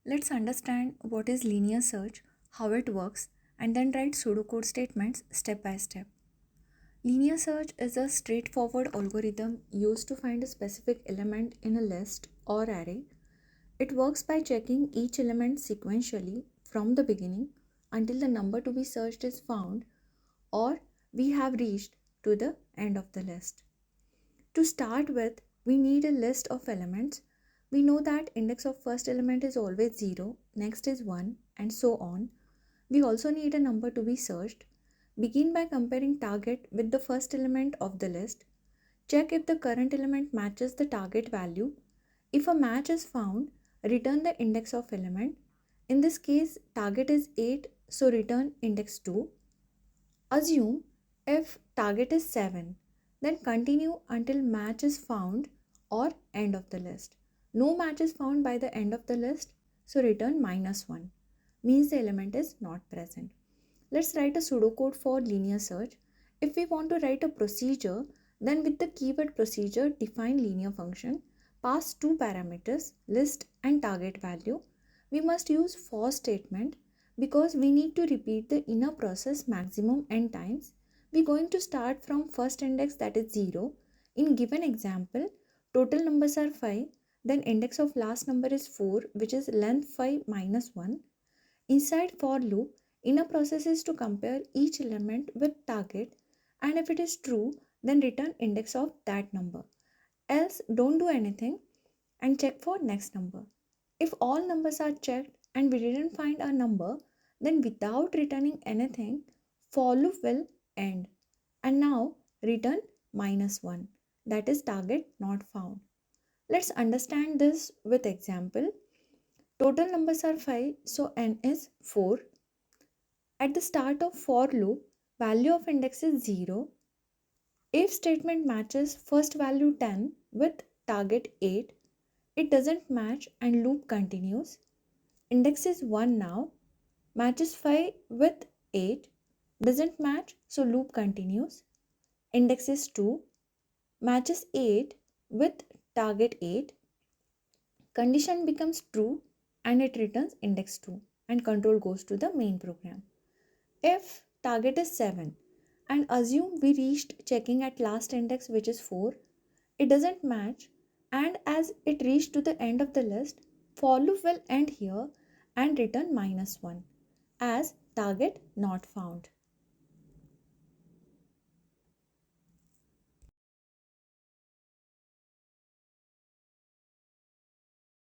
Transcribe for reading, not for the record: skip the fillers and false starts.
Let's understand what is linear search, how it works, and then write pseudocode statements step by step. Linear search is a straightforward algorithm used to find a specific element in a list or array. It works by checking each element sequentially from the beginning until the number to be searched is found or we have reached to the end of the list. To start with, we need a list of elements. We know that index of first element is always 0, next is 1, and so on. We also need a number to be searched. Begin by comparing target with the first element of the list. Check if the current element matches the target value. If a match is found, return the index of element. In this case, target is 8, so return index 2. Assume if target is 7, then continue until match is found or end of the list. No match is found by the end of the list, so return -1, means the element is not present. Let's write a pseudocode for linear search. If we want to write a procedure, then with the keyword procedure define linear function, pass two parameters, list and target value. We must use for statement because we need to repeat the inner process maximum n times. We're going to start from first index, that is 0. In given example, total numbers are 5, then index of last number is 4, which is length 5 minus 1. Inside for loop, inner process is to compare each element with target, and if it is true, then return index of that number. Else don't do anything and check for next number. If all numbers are checked and we didn't find a number, then without returning anything, for loop will end. And now return -1, that is target not found. Let's understand this with example. Total numbers are 5, so n is 4. At the start of for loop, value of index is 0. If statement matches first value 10 with target 8, it doesn't match and loop continues. Index is 1 now, matches 5 with 8, doesn't match, so loop continues. Index is 2, matches 8 with target 8, condition becomes true and it returns index 2 and control goes to the main program. If target is 7 and assume we reached checking at last index, which is 4, it doesn't match, and as it reached to the end of the list, for loop will end here and return -1 as target not found.